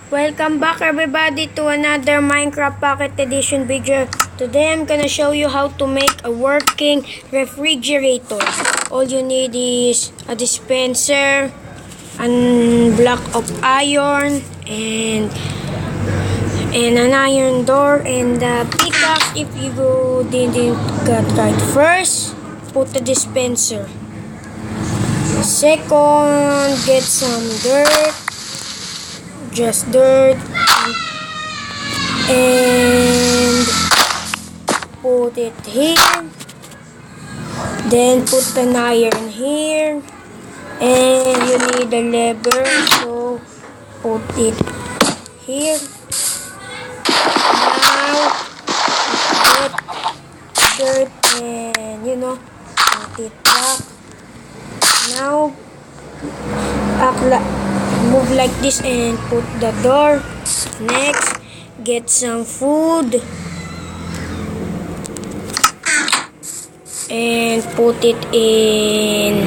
Welcome back everybody to another Minecraft Pocket Edition video. Today I'm gonna show you how to make a working refrigerator. All you need is a dispenser, a block of iron, and an iron door, and a pickaxe if you didn't get right. First, put the dispenser. Second, get some dirt. Just dirt and put it here, then put an iron here, and you need a lever, so put it here. Now put dirt and put it back. Now move like this and put the door. Next, get some food and put it in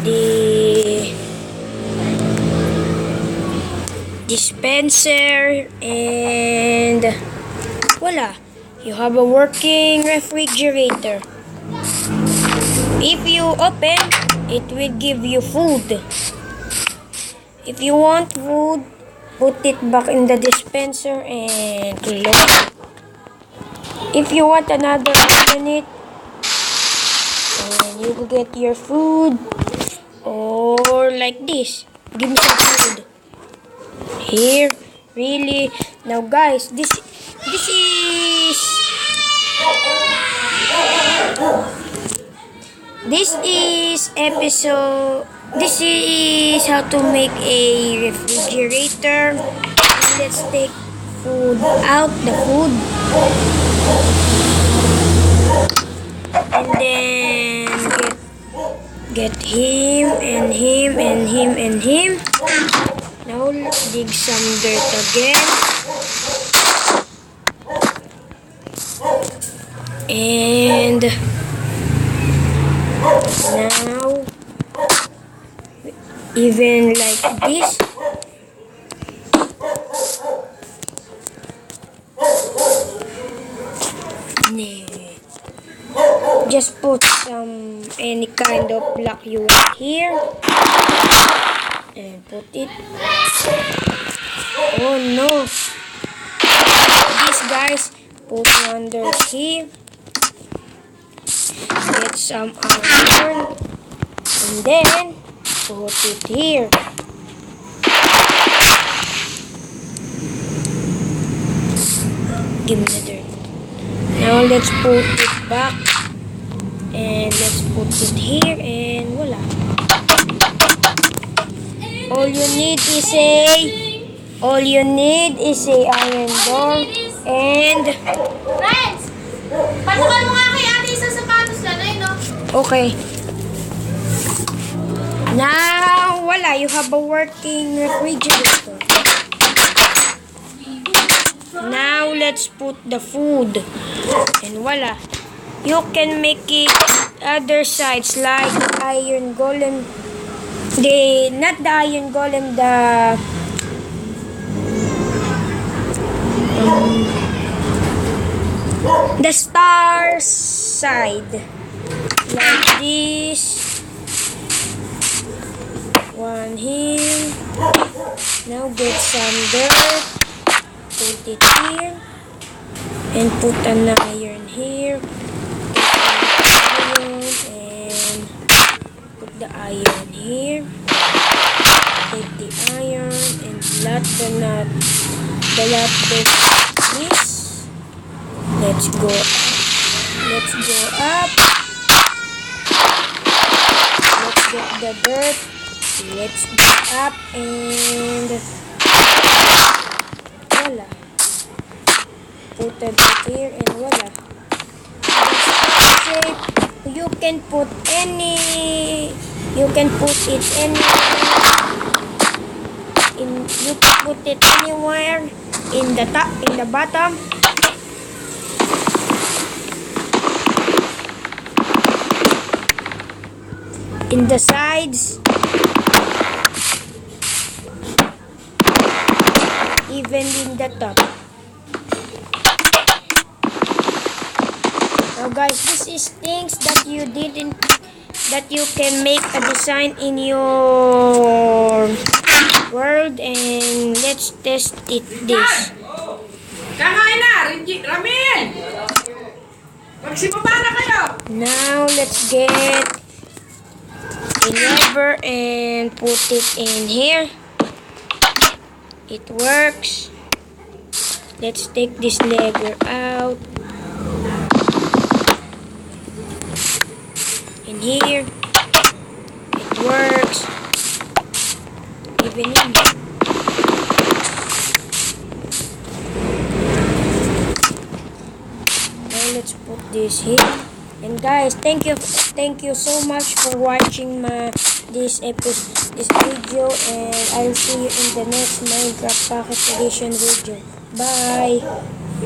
the dispenser, and voila, you have a working refrigerator. If you open, it will give you food. If you want food, put it back in the dispenser and close it. If you want another unit, and you will get your food, or like this. Give me some food. Here, really. Now guys, this is how to make a refrigerator. Let's take food out, the food, and then get him and him and him and him. Now dig some dirt again, and now even like this. Just put any kind of block you want here and put it. Oh no, this guys, put one dirt here, get some iron, and then put it here. Give me the dirt. Now let's put it back, and let's put it here, and voila. All you need is a iron door and Friends! Pasukan mo nga kay ate isang sapatos na no? okay. Now, voila, you have a working refrigerator. Now, let's put the food. And voila, you can make it other sides like iron golem. Not the iron golem, the star side. Like this. One here. Now get some dirt, put it here, and put an iron here. And put the iron here. Take the iron and flat the nut. The nut like this. Let's go up. Let's go up. Let's get the dirt. Let's go up and voila. Put the dirt here and voila. You can put any. You can put it you can put it anywhere in the top, in the bottom. In the sides. even in the top. Now guys, this is things that you can make a design in your world, and let's test this. Kakain na! Ramin! Magsibaba na kayo! Now let's get a lever and put it in here. It works. Let's take this lever out. In here. It works. Even in here. Now let's put this here. And guys, thank you so much for watching this video, and I'll see you in the next Minecraft Pocket Edition video. Bye.